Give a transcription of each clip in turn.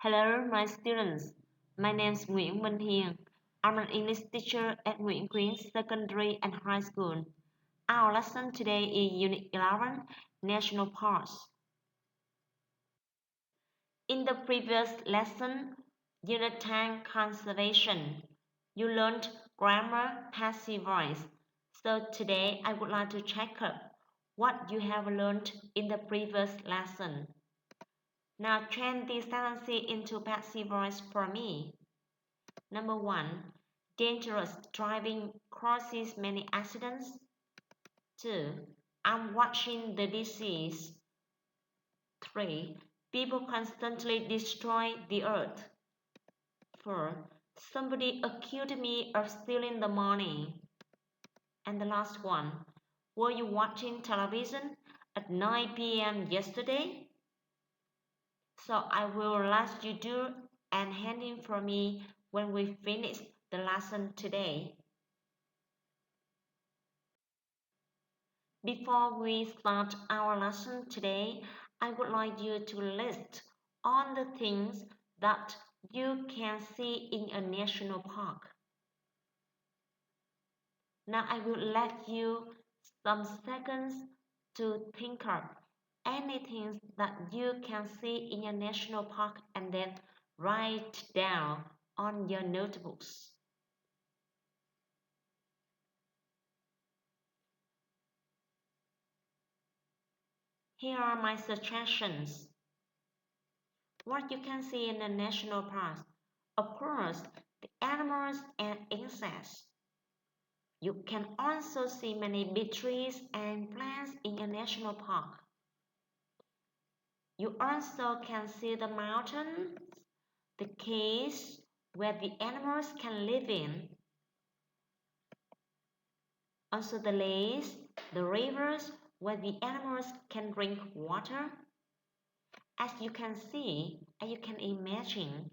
Hello, my students. My name is NMHien. I'm an English teacher at NMHien Secondary and High School. Our lesson today is Unit 11, National Parks. In the previous lesson, Unit 10, Conservation, you learned grammar, passive voice. So today I would like to check up what you have learned in the previous lesson. Now change this sentence into passive voice for me. Number 1. Dangerous driving causes many accidents. 2. I'm watching the disease. 3. People constantly destroy the earth. 4. Somebody accused me of stealing the money. And the last one. Were you watching television at 9 p.m. yesterday? So I will let you do and hand in for me when we finish the lesson today. Before we start our lesson today, I would like you to list all the things that you can see in a national park. Now I will let you some seconds to think of anything that you can see in a national park and then write down on your notebooks. Here are my suggestions. What you can see in the national parks. Of course, the animals and insects. You can also see many big trees and plants in a national park. You also can see the mountains, the caves where the animals can live in. Also the lakes, the rivers where the animals can drink water. As you can see and you can imagine,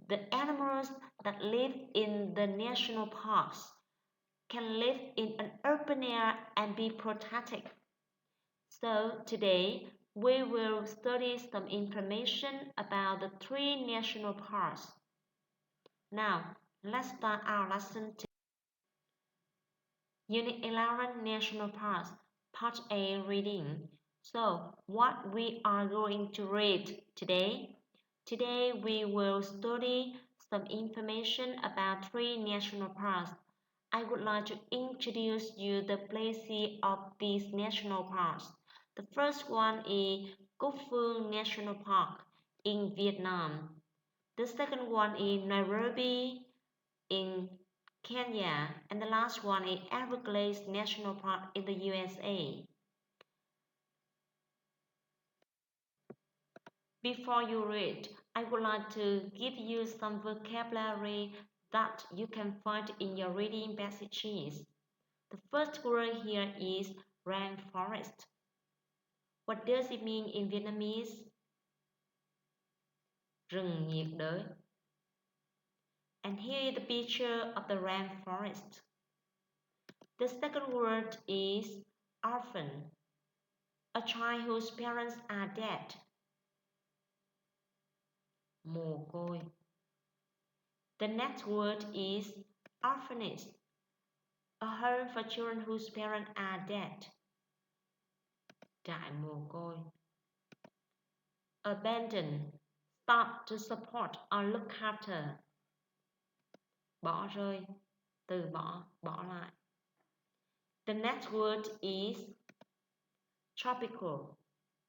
the animals that live in the national parks can live in an open air and be protected. So today we will study some information about the 3 national parks. Now let's start our lesson. Unit 11 National Parks, Part A Reading. So what we are going to read today? Today we will study some information about 3 national parks. I would like to introduce you the places of these national parks. The first one is Cúc Phương National Park in Vietnam. The second one is Nairobi in Kenya, and the last one is Everglades National Park in the USA. Before you read, I would like to give you some vocabulary that you can find in your reading passages. The first word here is rainforest. What does it mean in Vietnamese? Rừng nhiệt đới. And here is the picture of the rainforest. The second word is orphan, a child whose parents are dead. Mồ côi. The next word is orphanage, a home for children whose parents are dead. Trại mồ côi. Abandon, stop to support or look after. Bỏ rơi, từ bỏ, bỏ lại. The next word is tropical,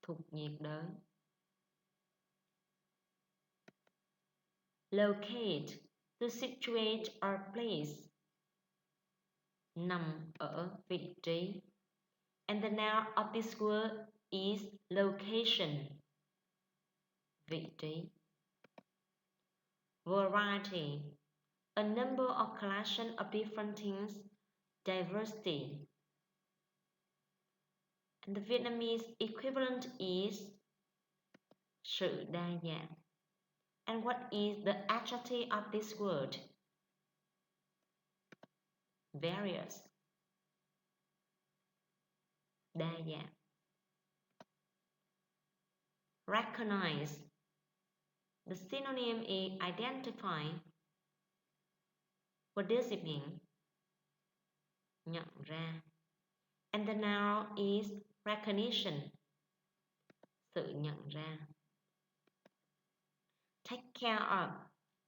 thuộc nhiệt đới. Locate, to situate or place. Nằm ở vị trí. And the noun of this word is location. Vị trí. Variety, a number or collection of different things. Diversity. And the Vietnamese equivalent is sự đa dạng. And what is the adjective of this word? Various. Đa dạng. Recognize, The synonym is identify. What does it mean? Nhận ra. And the noun is recognition. Sự nhận ra. Take care of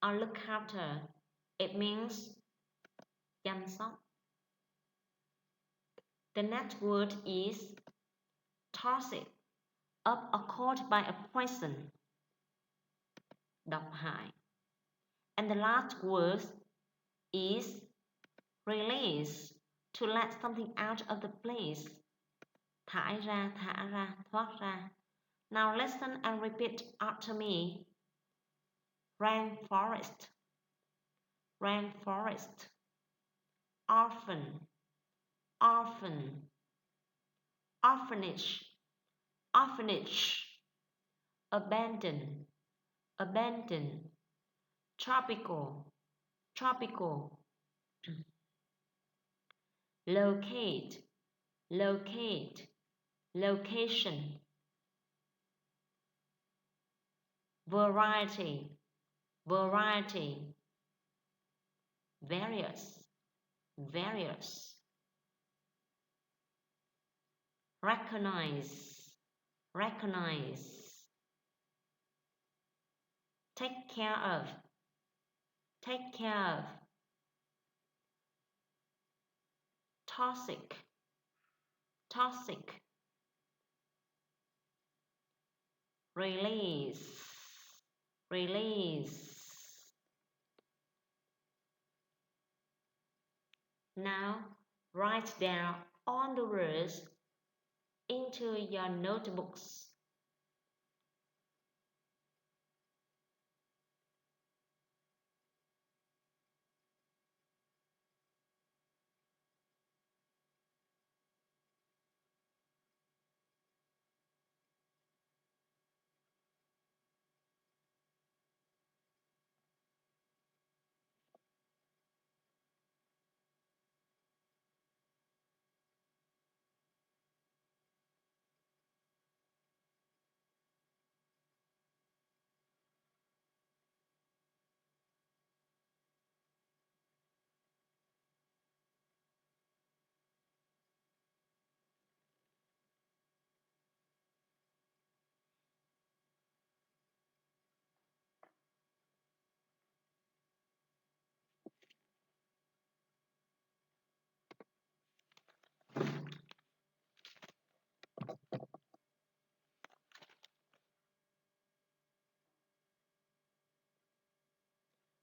or look after. It means chăm sóc. The next word is toxic, up or caught by a poison. Độc hại. And the last word is release, to let something out of the place. Thải ra, thả ra, thoát ra. Now listen and repeat after me. Rainforest, rainforest. Orphan, orphan. Orphanage, orphanage. Abandon, abandon. Tropical, tropical. Locate, locate. Location. Variety, variety. Various, various. Recognize, recognize. Take care of, take care of. Toxic, toxic. Release, release. Now write down all the words into your notebooks.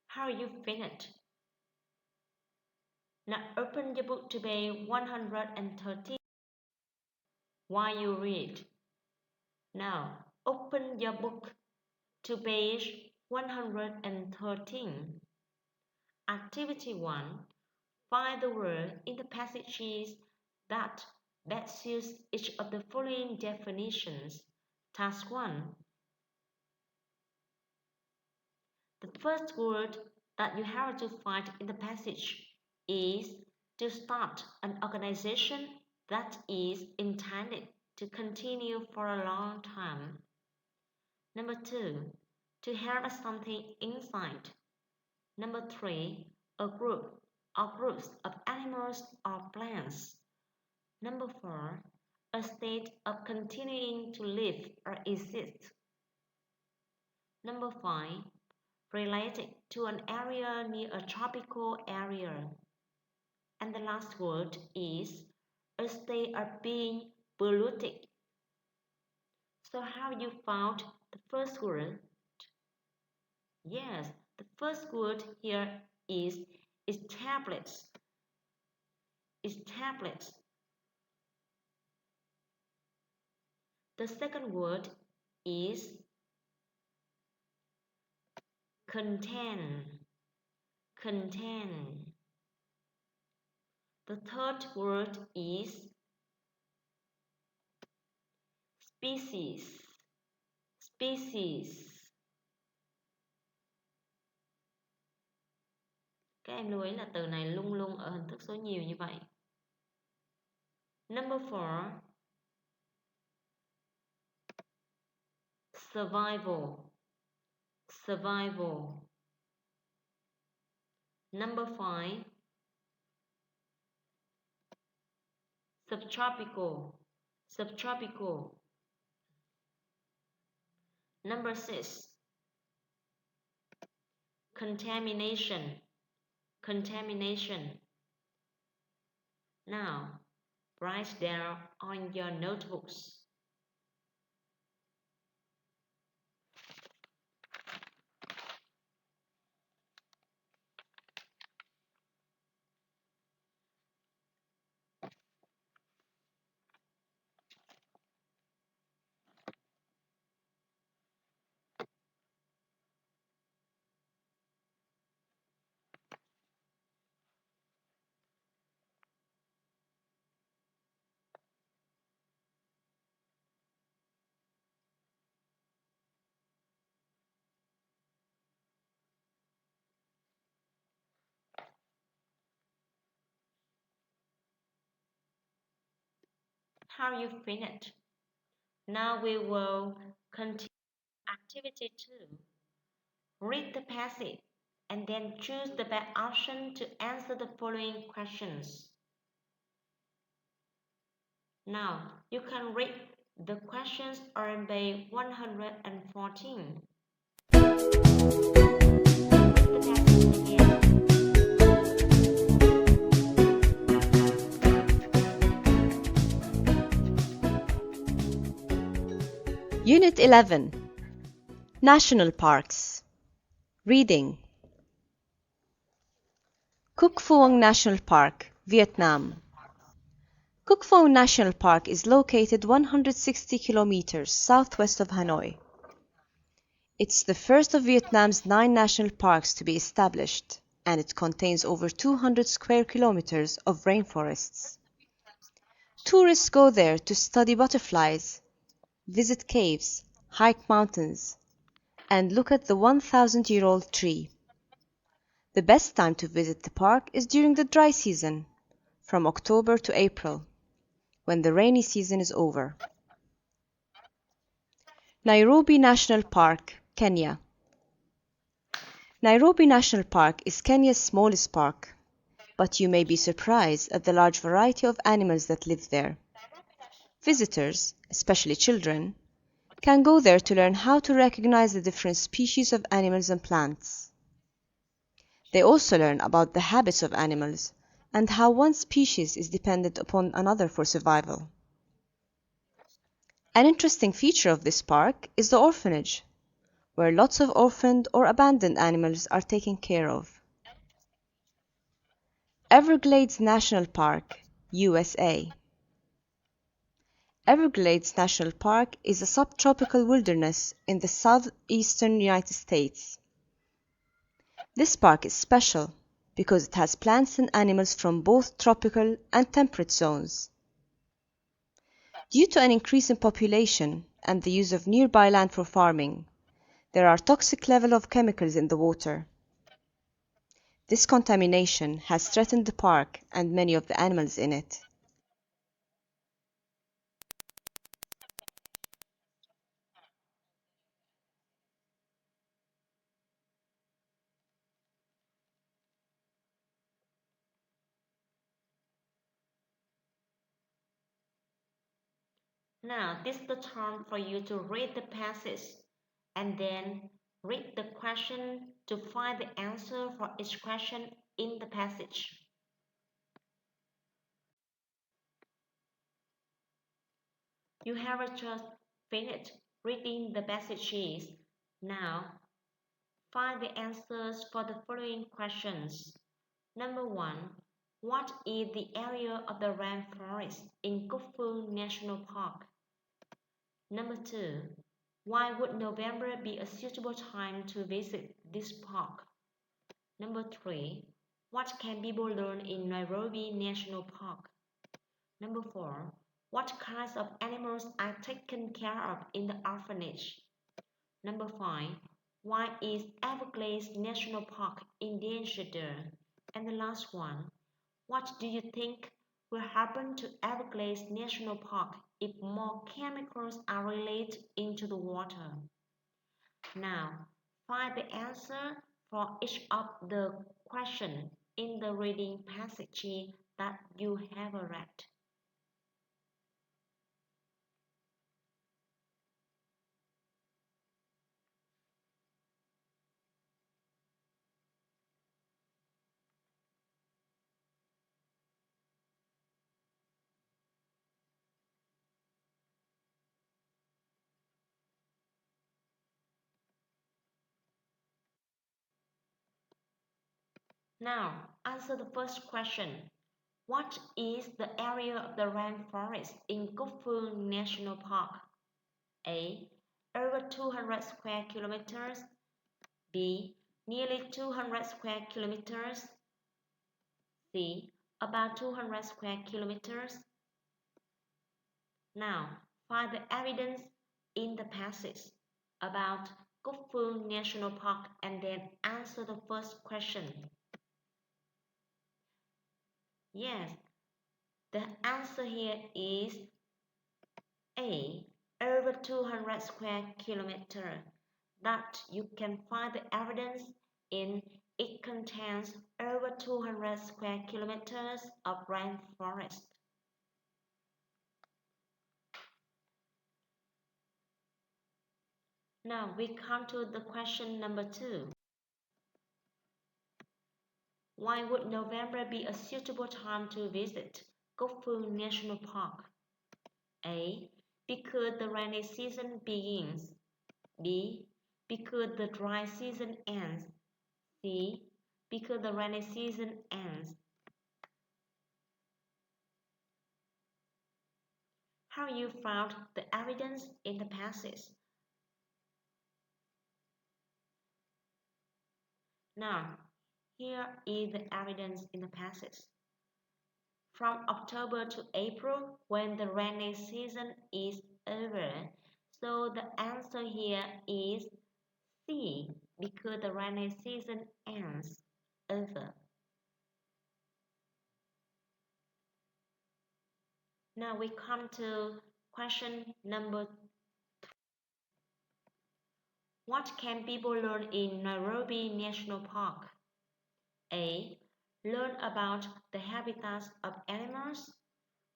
How you finished? Now open your book to page 113 while you read. Now open your book to page 113. Activity 1. Find the word in the passages that best suits each of the following definitions. Task 1. The first word that you have to find in the passage is to start an organization that is intended to continue for a long time. Number 2. To have something inside. Number 3. A group or groups of animals or plants. Number 4. A state of continuing to live or exist. Number 5. Related to an area near a tropical area. And the last word is a state of being polluted. So how you found the first word? Yes, the first word here is establish. Establish. The second word is contain. Contain. The third word is species. Species. Các em lưu ý là từ này luôn luôn ở hình thức số nhiều như vậy. Number 4. Survival. survival. Number 5, subtropical, subtropical. Number 6, contamination, contamination. Now, write down on your notebooks. How you finished? Now we will continue activity 2. Read the passage and then choose the best option to answer the following questions. Now you can read the questions on page 114. Unit 11. National Parks. Reading. Cuc Phuong National Park, Vietnam. Cuc Phuong National Park is located 160 kilometers southwest of Hanoi. It's the first of Vietnam's 9 national parks to be established, and it contains over 200 square kilometers of rainforests. Tourists go there to study butterflies, visit caves, hike mountains, and look at the 1,000-year-old tree. The best time to visit the park is during the dry season, from October to April, when the rainy season is over. Nairobi National Park, Kenya. Nairobi National Park is Kenya's smallest park, but you may be surprised at the large variety of animals that live there. Visitors, especially children, can go there to learn how to recognize the different species of animals and plants. They also learn about the habits of animals and how one species is dependent upon another for survival. An interesting feature of this park is the orphanage, where lots of orphaned or abandoned animals are taken care of. Everglades National Park, USA. Everglades National Park is a subtropical wilderness in the southeastern United States. This park is special because it has plants and animals from both tropical and temperate zones. Due to an increase in population and the use of nearby land for farming, there are toxic levels of chemicals in the water. This contamination has threatened the park and many of the animals in it. Now this is the time for you to read the passage and then read the question to find the answer for each question in the passage. You have just finished reading the passages. Now find the answers for the following questions. Number 1. What is the area of the rainforest in Cuc Phuong National Park? Number 2. Why would November be a suitable time to visit this park? Number 3. What can people learn in Nairobi National Park? Number 4. What kinds of animals are taken care of in the orphanage? Number 5. Why is Everglades National Park endangered? And the last one. What do you think will happen to Everglades National Park if more chemicals are released into the water? Now, Find the answer for each of the questions in the reading passage that you have read. Now, answer the first question. What is the area of the rainforest in Cúc Phương National Park? A. Over 200 square kilometers. B. Nearly 200 square kilometers. C. About 200 square kilometers. Now, find the evidence in the passage about Cúc Phương National Park and then answer the first question. Yes, the answer here is A. Over 200 square kilometers. That you can find the evidence in it contains over 200 square kilometers of rainforest. Now we come to the question number 2. Why would November be a suitable time to visit Cúc Phương National Park? A. Because the rainy season begins. B. Because the dry season ends. C. Because the rainy season ends. How you found the evidence in the passage? Now, here is the evidence in the passage. From October to April, when the rainy season is over, so the answer here is C, because the rainy season ends over. Now we come to question number 3. What can people learn in Nairobi National Park? A. Learn about the habitats of animals.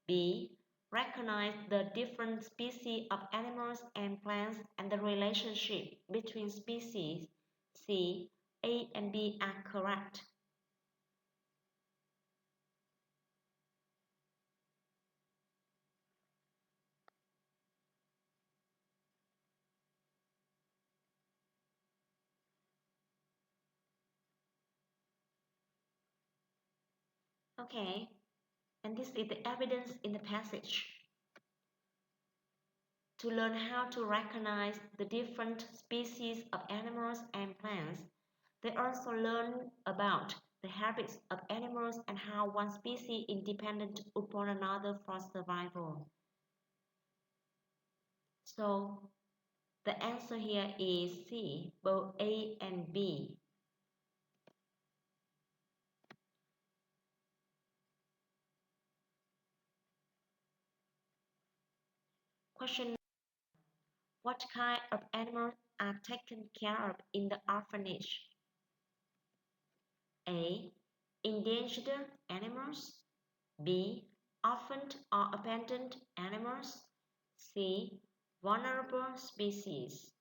B. Recognize the different species of animals and plants and the relationship between species. C. A and B are correct. Okay, and this is the evidence in the passage. To learn how to recognize the different species of animals and plants, they also learn about the habits of animals and how one species is dependent upon another for survival. So, the answer here is C, both A and B. Question: what kind of animals are taken care of in the orphanage? A. Endangered animals. B. Orphaned or abandoned animals. C. Vulnerable species.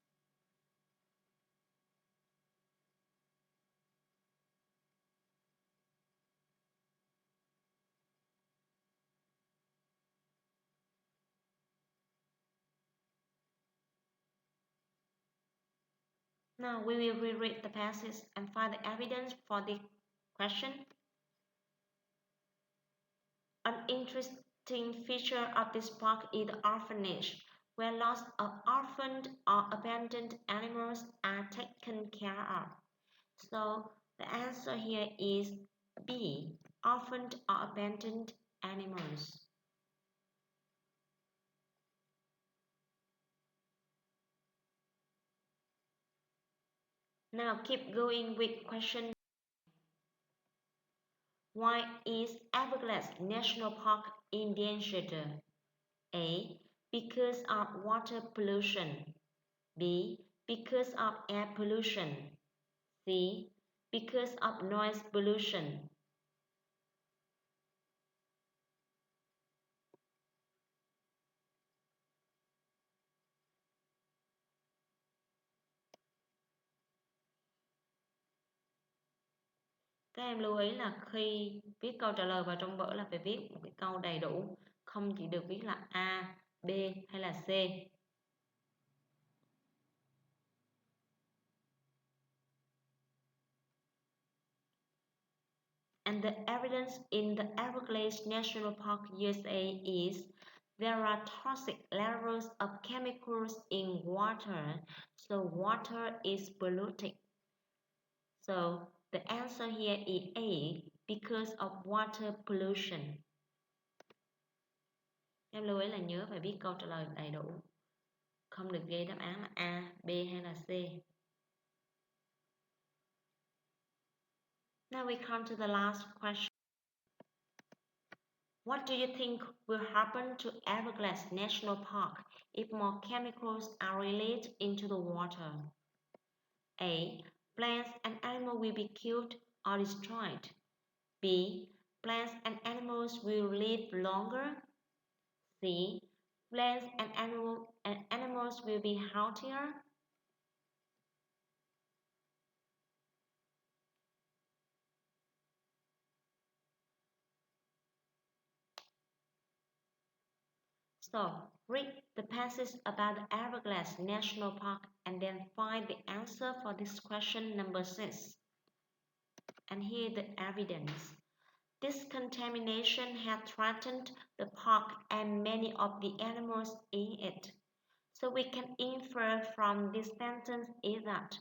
Now we will reread the passage and find the evidence for the question. An interesting feature of this park is the orphanage, where lots of orphaned or abandoned animals are taken care of. So the answer here is B, orphaned or abandoned animals. Now keep going with question. Why is Everglades National Park endangered? A. Because of water pollution. B. Because of air pollution. C. Because of noise pollution. Các em lưu ý là khi viết câu trả lời vào trong vở là phải viết một cái câu đầy đủ, không chỉ được viết là A, B hay là C. And the evidence in the Everglades National Park, USA is there are toxic levels of chemicals in water, so water is polluted. So the answer here is A, because of water pollution. Em lưu ý là nhớ phải viết câu trả lời đầy đủ, không được ghi đáp án là A, B hay là C. Now we come to the last question. What do you think will happen to Everglades National Park if more chemicals are released into the water? A. Plants and animals will be killed or destroyed. B. Plants and animals will live longer. C. Plants and animals will be healthier. So, read the passage about the Everglades National Park and then find the answer for this question number 6. And here the evidence. This contamination had threatened the park and many of the animals in it. So we can infer from this sentence is that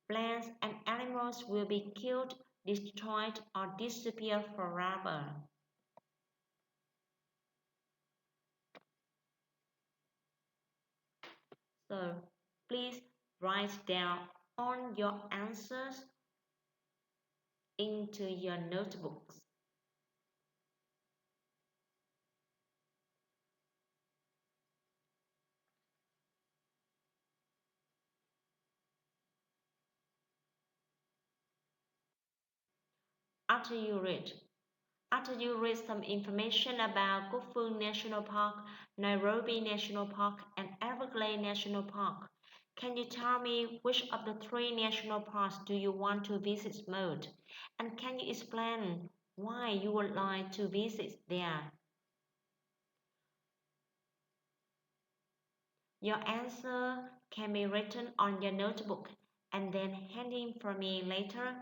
plants and animals will be killed, destroyed, or disappear forever. So please write down all your answers into your notebooks. After you read some information about Khufu National Park, Nairobi National Park, and Everglades National Park, can you tell me which of the 3 national parks do you want to visit most? And can you explain why you would like to visit there? Your answer can be written on your notebook and then handed for me later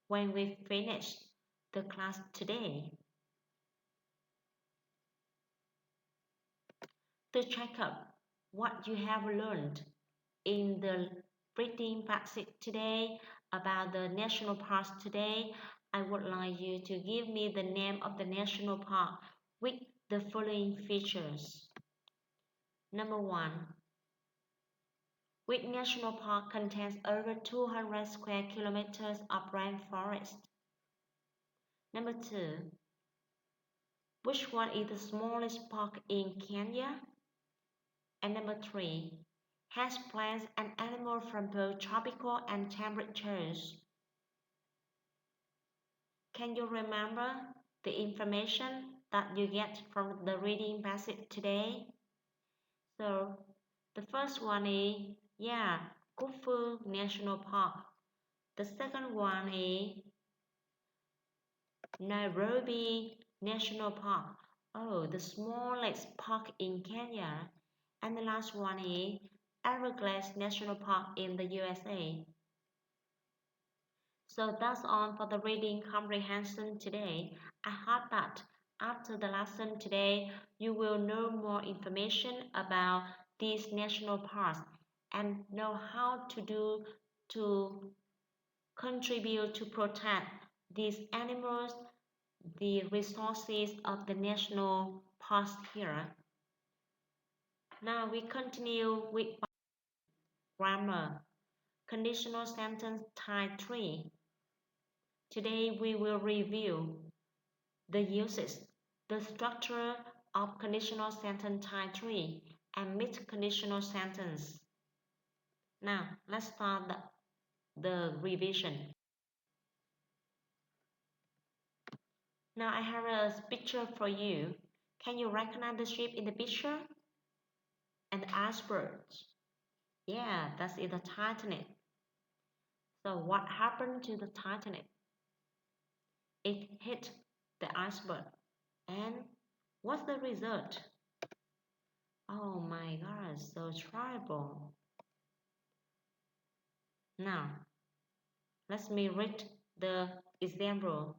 when we finish the class today. To check up what you have learned in the reading passage today about the national parks today, I would like you to give me the name of the national park with the following features. Number 1. Which national park contains over 200 square kilometers of rainforest? Number 2. Which one is the smallest park in Kenya? And number 3. Has plants and animals from both tropical and temperate temperatures? Can you remember the information that you get from the reading passage today? So, the first one is, Khufu National Park. The second one is Nairobi National Park. Oh, the smallest park in Kenya. And the last one is Everglades National Park in the USA. So that's all for the reading comprehension today. I hope that after the lesson today, you will know more information about these national parks and know how to do to contribute to protect these animals, the resources of the national parks here. Now we continue with grammar. Conditional sentence type 3. Today we will review the uses, the structure of conditional sentence type 3 and mixed conditional sentence. Now, let's start the revision. Now, I have a picture for you. Can you recognize the ship in the picture? And the icebergs. Yeah, that's in the Titanic. So, what happened to the Titanic? It hit the iceberg. And what's the result? Oh my god, so terrible. Now, let me read the example.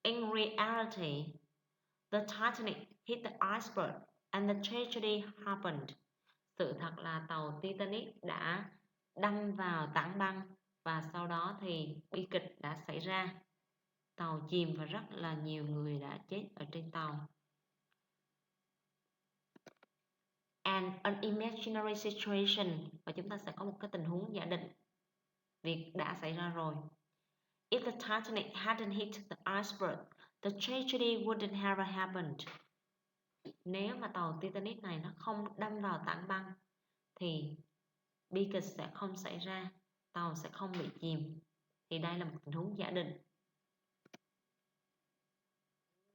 In reality, the Titanic hit the iceberg and the tragedy happened. Sự thật là tàu Titanic đã đâm vào tảng băng và sau đó thì bi kịch đã xảy ra. Tàu chìm và rất là nhiều người đã chết ở trên tàu. An imaginary situation, và chúng ta sẽ có một cái tình huống giả định. Việc đã xảy ra rồi. If the Titanic hadn't hit the iceberg, the tragedy wouldn't have happened. Nếu mà tàu Titanic này nó không đâm vào tảng băng thì bi kịch sẽ không xảy ra, tàu sẽ không bị chìm. Thì đây là một tình huống giả định.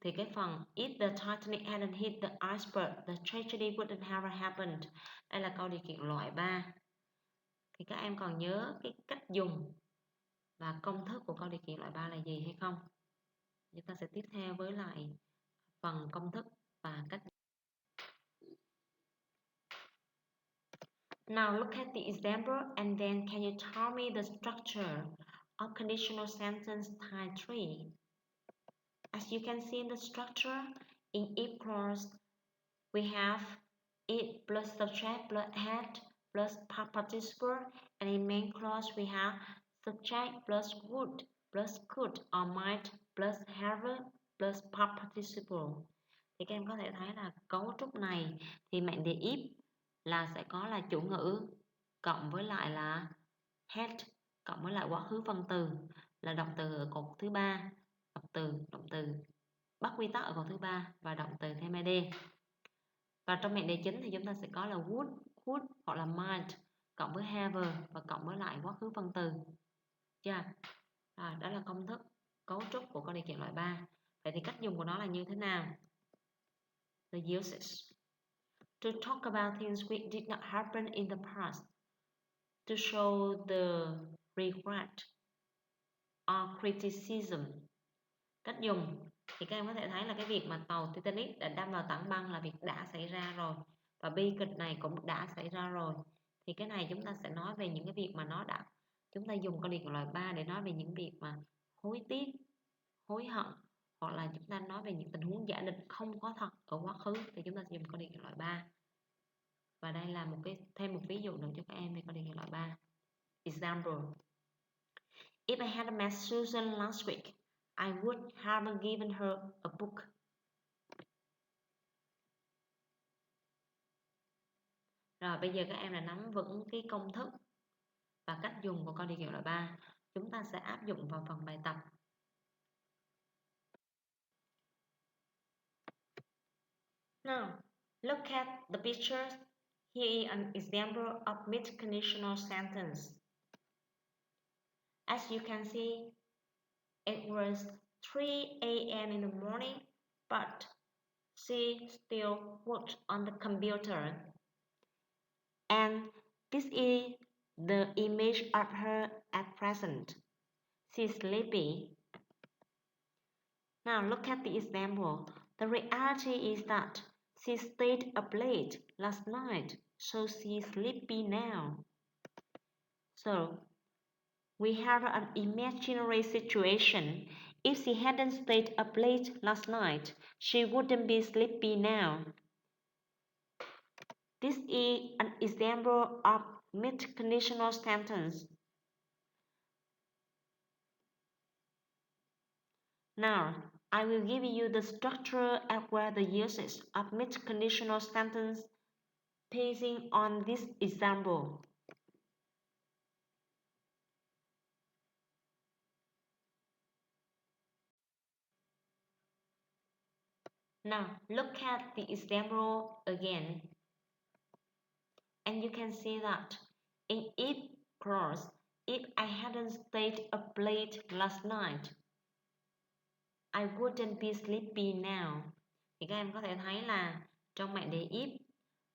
Thì cái phần if the Titanic hadn't hit the iceberg, the tragedy wouldn't have happened. Đây là câu điều kiện loại 3. Thì các em còn nhớ cái cách dùng và công thức của câu điều kiện loại 3 là gì hay không? Chúng ta sẽ tiếp theo với lại phần công thức và cách. Now look at the example and then can you tell me the structure of conditional sentence type 3? As you can see in the structure, in if clause, we have it plus subject plus head plus past participle, and in main clause we have subject plus would plus could or might plus have plus past participle. Thì các em có thể thấy là cấu trúc này thì mệnh đề if là sẽ có là chủ ngữ cộng với lại là had cộng với lại quá khứ phân từ là động từ ở cột thứ ba, động từ bắt quy tắc ở cột thứ ba và động từ thêm ed. Và trong mệnh đề chính thì chúng ta sẽ có là would, could hoặc là might cộng với have và cộng với lại quá khứ phân từ. Chưa? Đó là công thức cấu trúc của câu điều kiện loại 3. Vậy thì cách dùng của nó là như thế nào? The uses. To talk about things which did not happen in the past. To show the regret or criticism. Cách dùng thì các em có thể thấy là cái việc mà tàu Titanic đã đâm vào tảng băng là việc đã xảy ra rồi, và bi kịch này cũng đã xảy ra rồi. Thì cái này chúng ta sẽ nói về những cái việc mà nó đã, chúng ta dùng câu điều kiện loại 3 để nói về những việc mà hối tiếc, hối hận, hoặc là chúng ta nói về những tình huống giả định không có thật ở quá khứ thì chúng ta sẽ dùng câu điều kiện loại 3. Và đây là thêm một ví dụ nữa cho các em về câu điều kiện loại 3. Example. If I had met Susan last week, I would have given her a book. Rồi bây giờ các em đã nắm vững cái công thức và cách dùng của câu điều kiện loại 3. Chúng ta sẽ áp dụng vào phần bài tập. Now, look at the pictures. Here is an example of mid-conditional sentence. As you can see, it was 3 a.m. in the morning, but she still worked on the computer. And this is the image of her at present. She's sleepy. Now look at the example. The reality is that she stayed up late last night, so she's sleepy now. So we have an imaginary situation. If she hadn't stayed up late last night, she wouldn't be sleepy now. This is an example of mid-conditional sentence. Now, I will give you the structure as well the uses of mid-conditional sentence basing on this example. Now, look at the example again. And you can see that in if course, if I hadn't stayed up late last night, I wouldn't be sleepy now. Thì các em có thể thấy là trong mệnh đề if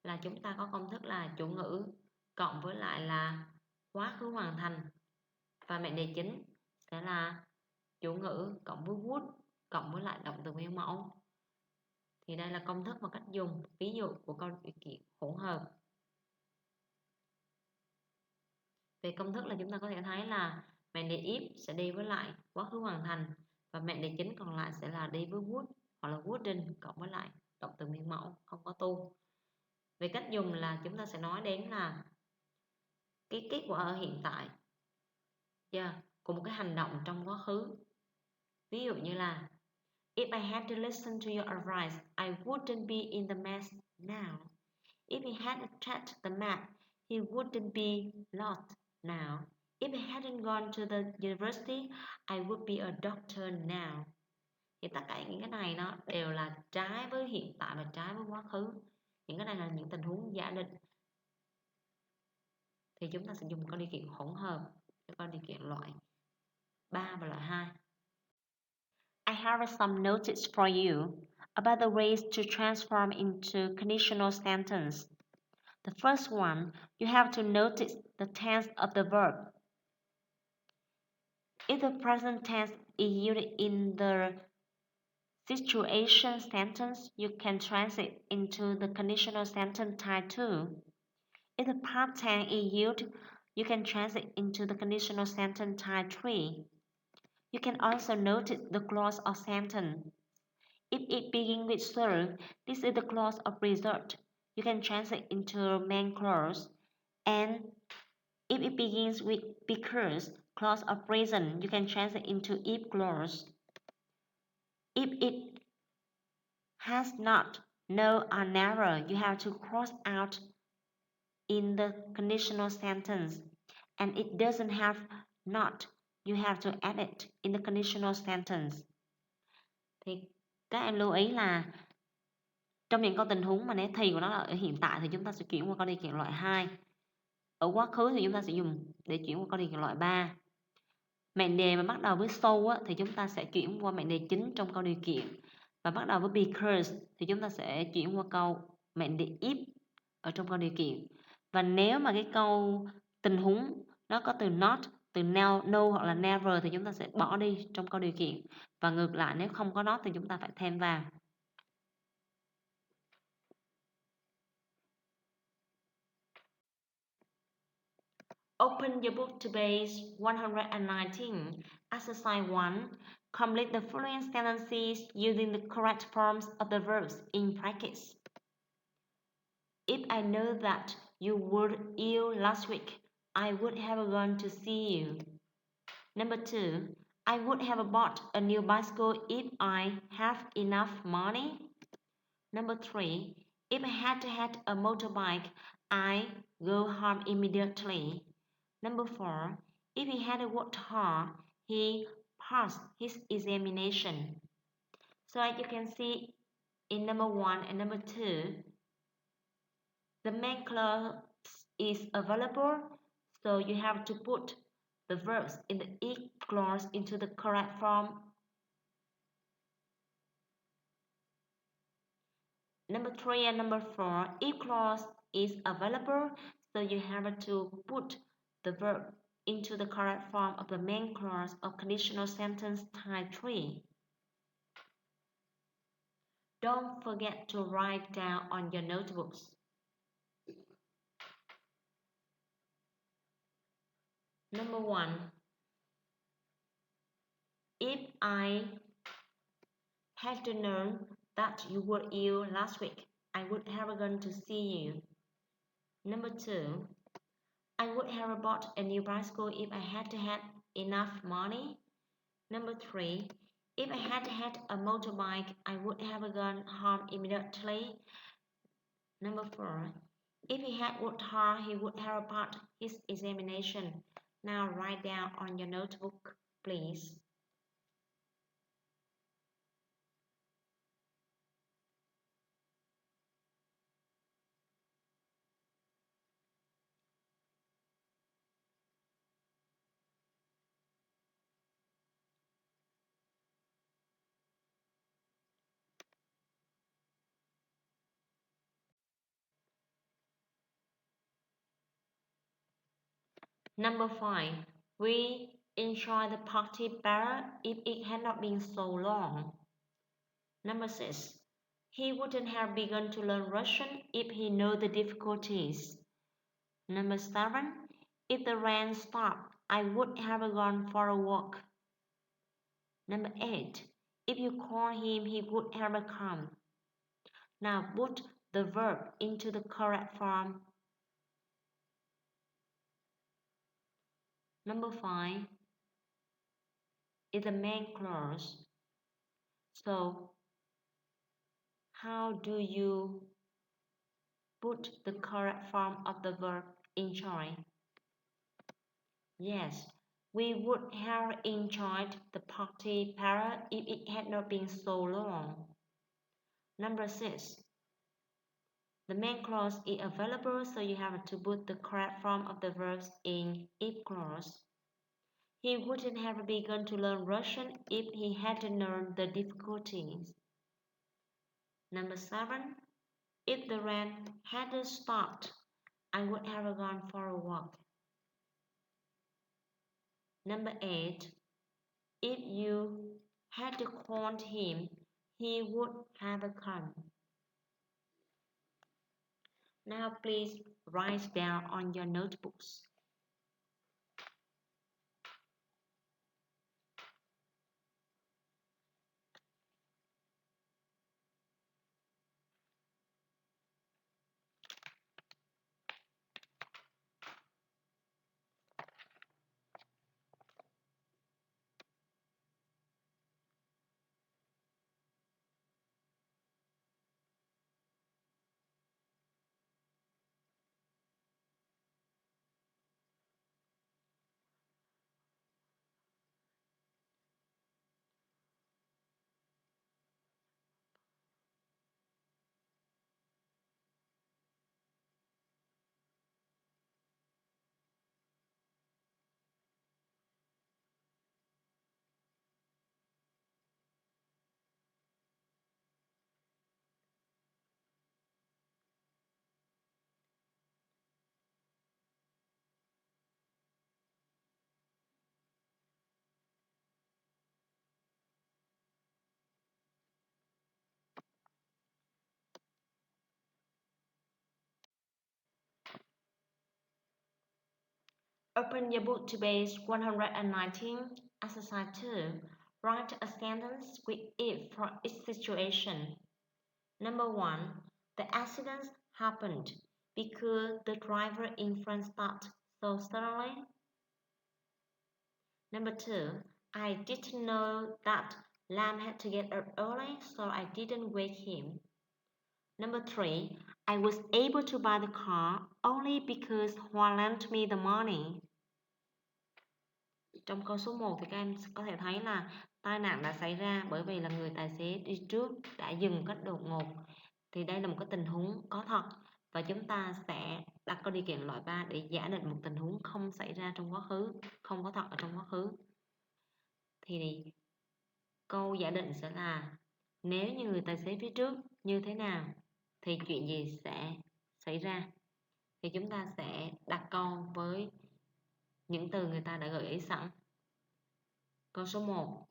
là chúng ta có công thức là chủ ngữ cộng với lại là quá khứ hoàn thành. Và mệnh đề chính sẽ là chủ ngữ cộng với would cộng với lại động từ nguyên mẫu. Thì đây là công thức và cách dùng ví dụ của câu điều kiện hỗn hợp. Về công thức là chúng ta có thể thấy là mệnh đề if sẽ đi với lại quá khứ hoàn thành và mệnh đề chính còn lại sẽ là đi với would hoặc là wouldn't cộng với lại động từ nguyên mẫu không có tu. Về cách dùng là chúng ta sẽ nói đến là cái kết quả ở hiện tại của một cái hành động trong quá khứ. Ví dụ như là if I had to listen to your advice, I wouldn't be in the mess now. If he hadn't checked the map, he wouldn't be lost now. If I hadn't gone to the university, I would be a doctor now. Thì tất cả những cái này nó đều là trái với hiện tại và trái với quá khứ. Những cái này là những tình huống giả định. Thì chúng ta sẽ dùng câu điều kiện hỗn hợp cho câu điều kiện loại 3 và loại 2. I have some notes for you about the ways to transform into conditional sentence. The first one, you have to notice the tense of the verb. If the present tense is used in the situation sentence, you can translate into the conditional sentence type 2. If the past tense is used, you can translate into the conditional sentence type 3. You can also notice the clause of sentence. If it begins with "sir," this is the clause of result. You can translate into main clause. And if it begins with "because," clause of reason, you can translate into if clause. If it has not, no, or never, you have to cross out in the conditional sentence. And it doesn't have not, you have to add it in the conditional sentence. Thì các em lưu ý là trong những câu tình huống mà nếu thì của nó là ở hiện tại thì chúng ta sẽ chuyển qua câu điều kiện loại 2. Ở quá khứ thì chúng ta sẽ dùng để chuyển qua câu điều kiện loại 3. Mệnh đề mà bắt đầu với so thì chúng ta sẽ chuyển qua mệnh đề chính trong câu điều kiện. Và bắt đầu với because thì chúng ta sẽ chuyển qua câu mệnh đề if ở trong câu điều kiện. Và nếu mà cái câu tình huống nó có từ not, từ now, no hoặc là never thì chúng ta sẽ bỏ đi trong câu điều kiện. Và ngược lại nếu không có nó thì chúng ta phải thêm vào. Open your book to page 119. Exercise 1. Complete the following sentences using the correct forms of the verbs in practice. If I know that you were ill last week, I would have gone to see you. Number 2. I would have bought a new bicycle if I have enough money. Number 3. If I had a motorbike, I'd go home immediately. Number 4. If he had worked hard, he passed his examination. So as you can see in number 1 and number 2, the main clause is available, so you have to put the verbs in the if clause into the correct form. Number 3 and number 4, if clause is available, so you have to put the verb into the correct form of the main clause of conditional sentence type 3. Don't forget to write down on your notebooks. Number 1. If I had known that you were ill last week, I would have gone to see you. Number 2. I would have bought a new bicycle if I had enough money. Number 3. If I had a motorbike, I would have gone home immediately. Number 4. If he had worked hard, he would have passed his examination. Now write down on your notebook, please. Number 5. We enjoy the party better if it had not been so long. Number 6. He wouldn't have begun to learn Russian if he knew the difficulties. Number 7. If the rain stopped, I would have gone for a walk. Number 8. If you call him, he would have come. Now put the verb into the correct form. Number 5 is the main clause. So, how do you put the correct form of the verb enjoy? Yes, we would have enjoyed the party better if it had not been so long. Number 6. The main clause is available, so you have to put the correct form of the verbs in if clause. He wouldn't have begun to learn Russian if he hadn't known the difficulties. Number 7. If the rain hadn't stopped, I would have gone for a walk. Number 8. If you had called him, he would have come. Now please write down on your notebooks. Open your book to page 119, exercise 2. Write a sentence with if for each situation. Number 1. The accident happened because the driver in front stopped so suddenly. Number 2. I didn't know that Lam had to get up early, so I didn't wake him. Number 3. I was able to buy the car only because Hoa lent me the money. Trong câu số 1 thì các em có thể thấy là tai nạn đã xảy ra bởi vì là người tài xế đi trước đã dừng cách đột ngột. Thì đây là một cái tình huống có thật và chúng ta sẽ đặt câu điều kiện loại 3 để giả định một tình huống không xảy ra trong quá khứ, không có thật ở trong quá khứ. Thì câu giả định sẽ là nếu như người tài xế phía trước như thế nào thì chuyện gì sẽ xảy ra. Thì chúng ta sẽ đặt câu với những từ người ta đã gợi ý sẵn. Câu số 1.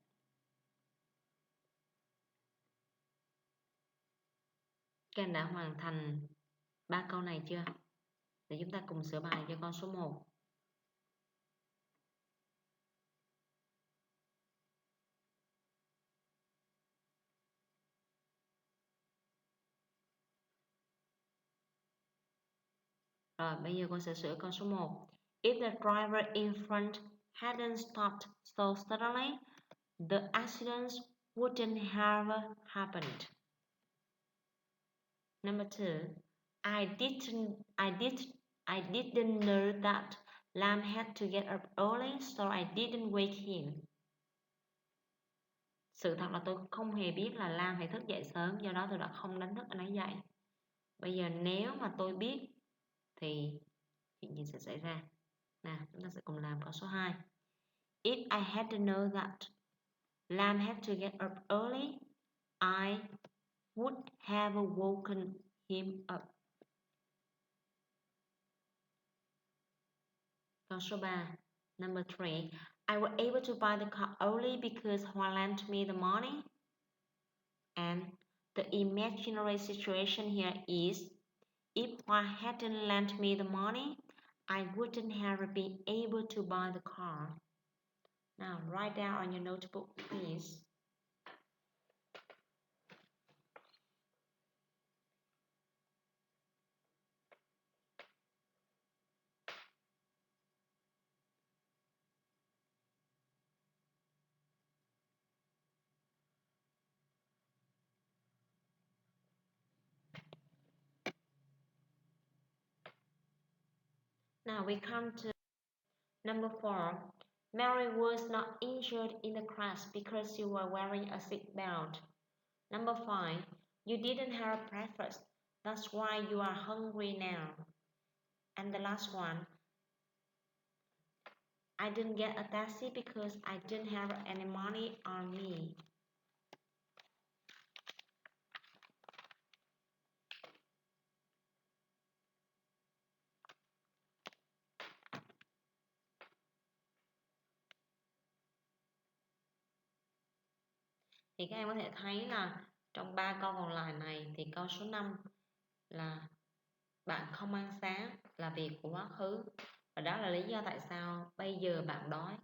Các em đã hoàn thành 3 câu này chưa? Để chúng ta cùng sửa bài cho con số 1. Rồi, bây giờ con sẽ sửa con số 1. If the driver in front hadn't stopped so suddenly, the accident wouldn't have happened. Number 2. I didn't know that Lam had to get up early, so I didn't wake him. Sự thật là tôi không hề biết là Lam phải thức dậy sớm, do đó tôi đã không đánh thức anh ấy dậy. Bây giờ nếu mà tôi biết thì chuyện gì sẽ xảy ra? Nào, chúng ta sẽ cùng làm câu số 2. If I hadn't known that Lam had to get up early, I would have woken him up. Câu số 3. Number 3. I was able to buy the car only because Hoa lent me the money. And the imaginary situation here is, if Hoa hadn't lent me the money, I wouldn't have been able to buy the car. Now write down on your notebook, please. Now we come to number 4. Mary was not injured in the crash because you were wearing a seat belt. Number 5. You didn't have breakfast. That's why you are hungry now. And the last one. I didn't get a taxi because I didn't have any money on me. Thì các em có thể thấy là trong 3 câu còn lại này thì câu số 5 là bạn không ăn sáng là việc của quá khứ. Và đó là lý do tại sao bây giờ bạn đói.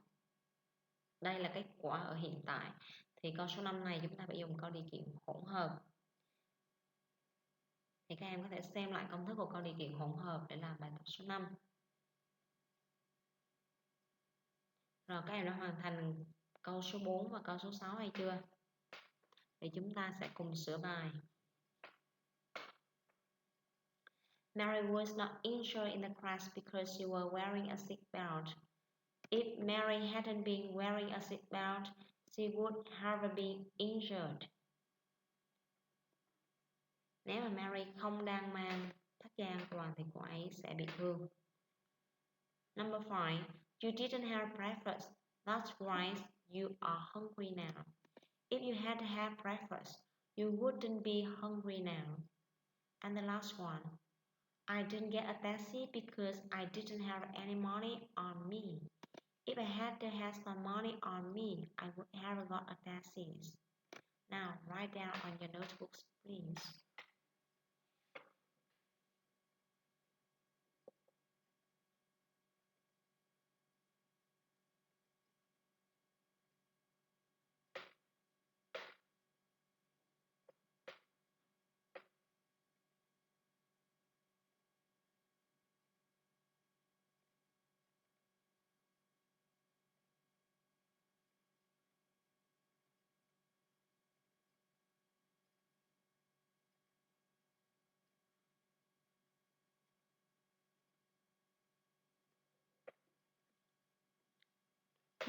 Đây là kết quả ở hiện tại. Thì câu số 5 này chúng ta phải dùng câu điều kiện hỗn hợp. Thì các em có thể xem lại công thức của câu điều kiện hỗn hợp để làm bài tập số 5. Rồi các em đã hoàn thành câu số 4 và câu số 6 hay chưa? Thì chúng ta sẽ cùng sửa bài. Mary was not injured in the crash because you were wearing a seatbelt. If Mary hadn't been wearing a seatbelt, she would have been injured. Nếu mà Mary không đang mang thắt dây an toàn thì cô ấy sẽ bị thương. Number 5. You didn't have breakfast. That's why you are hungry now. If you had had breakfast, you wouldn't be hungry now. And the last one. I didn't get a taxi because I didn't have any money on me. If I had some money on me, I would have got a taxi. Now write down on your notebooks, please.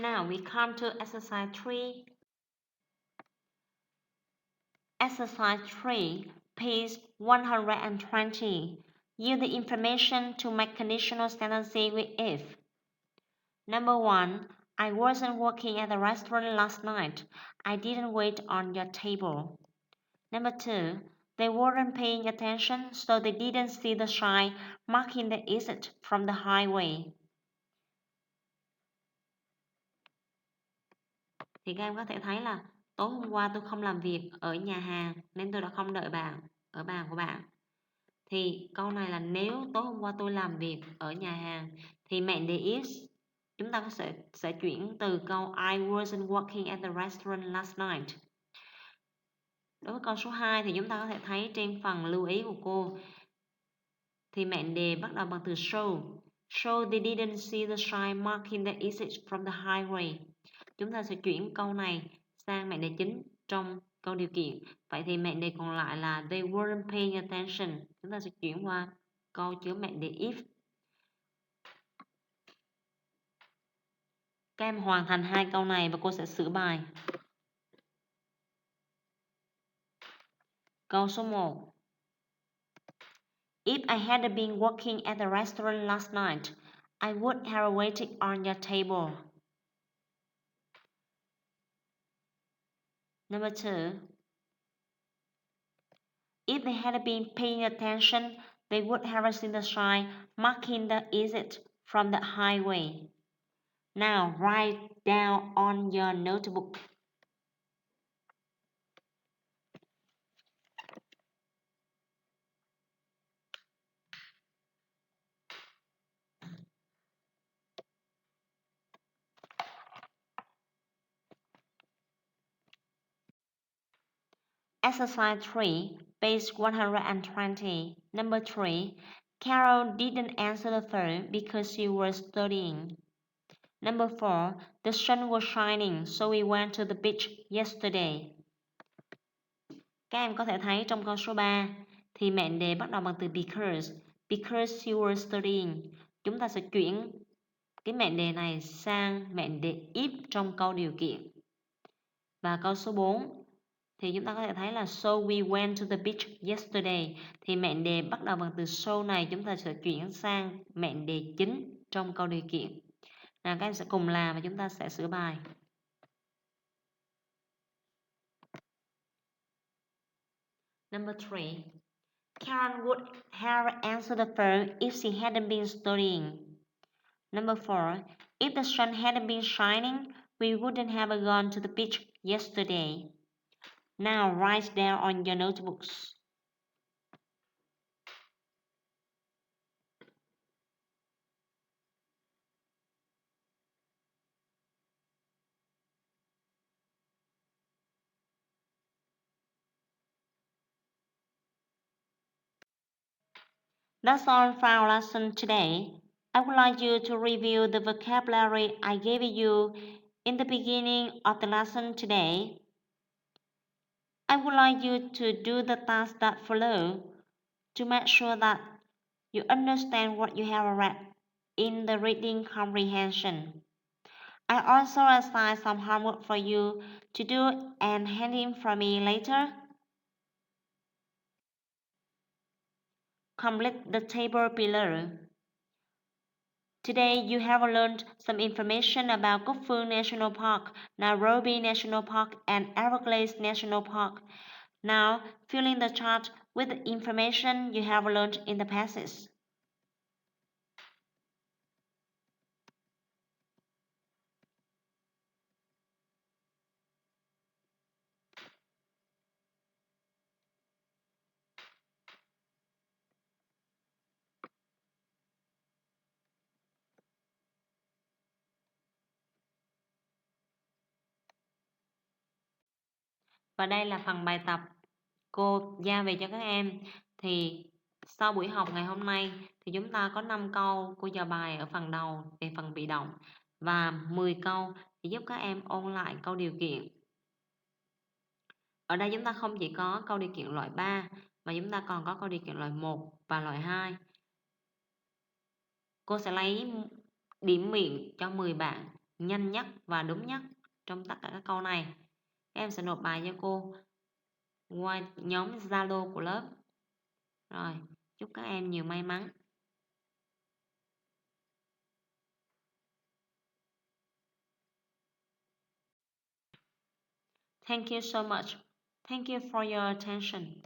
Now we come to exercise 3. Exercise 3, page 120. Use the information to make conditional sentences with if. Number 1. I wasn't working at the restaurant last night. I didn't wait on your table. Number 2. They weren't paying attention, so they didn't see the sign marking the exit from the highway. Thì các em có thể thấy là tối hôm qua tôi không làm việc ở nhà hàng nên tôi đã không đợi bạn ở bàn của bạn. Thì câu này là nếu tối hôm qua tôi làm việc ở nhà hàng thì mệnh đề is chúng ta sẽ chuyển từ câu I wasn't working at the restaurant last night. Đối với câu số 2 thì chúng ta có thể thấy trên phần lưu ý của cô thì mệnh đề bắt đầu bằng từ show. Show they didn't see the sign marking the exit from the highway. Chúng ta sẽ chuyển câu này sang mệnh đề chính trong câu điều kiện. Vậy thì mệnh đề còn lại là they weren't paying attention. Chúng ta sẽ chuyển qua câu chứa mệnh đề if. Các em hoàn thành 2 câu này và cô sẽ sửa bài. Câu số 1. If I had been working at the restaurant last night, I would have waited on your table. Number 2. If they had been paying attention, they would have seen the sign marking the exit from the highway. Now write down on your notebook. Exercise 3, page 120. Number 3. Carol didn't answer the phone because she was studying. Number 4. The sun was shining, so we went to the beach yesterday. Các em có thể thấy trong câu số 3 thì mệnh đề bắt đầu bằng từ because. Because you were studying. Chúng ta sẽ chuyển cái mệnh đề này sang mệnh đề if trong câu điều kiện. Và câu số 4 thì chúng ta có thể thấy là so we went to the beach yesterday. Thì mệnh đề bắt đầu bằng từ so này chúng ta sẽ chuyển sang mệnh đề chính trong câu điều kiện. Nào các em sẽ cùng làm và chúng ta sẽ sửa bài. Number 3. Karen would have answered the phone if she hadn't been studying. Number 4. If the sun hadn't been shining, we wouldn't have gone to the beach yesterday. Now write down on your notebooks. That's all for our lesson today. I would like you to review the vocabulary I gave you in the beginning of the lesson today. I would like you to do the tasks that follow to make sure that you understand what you have read in the reading comprehension. I also assigned some homework for you to do and hand in for me later. Complete the table below. Today you have learned some information about Cúc Phương National Park, Nairobi National Park, and Everglades National Park. Now fill in the chart with the information you have learned in the passage. Và đây là phần bài tập cô giao về cho các em. Thì sau buổi học ngày hôm nay thì chúng ta có 5 câu cô giao bài ở phần đầu về phần bị động và 10 câu để giúp các em ôn lại câu điều kiện. Ở đây chúng ta không chỉ có câu điều kiện loại 3 mà chúng ta còn có câu điều kiện loại 1 và loại 2. Cô sẽ lấy điểm miệng cho 10 bạn nhanh nhất và đúng nhất trong tất cả các câu này. Các em sẽ nộp bài cho cô qua nhóm Zalo của lớp. Rồi, chúc các em nhiều may mắn. Thank you so much. Thank you for your attention.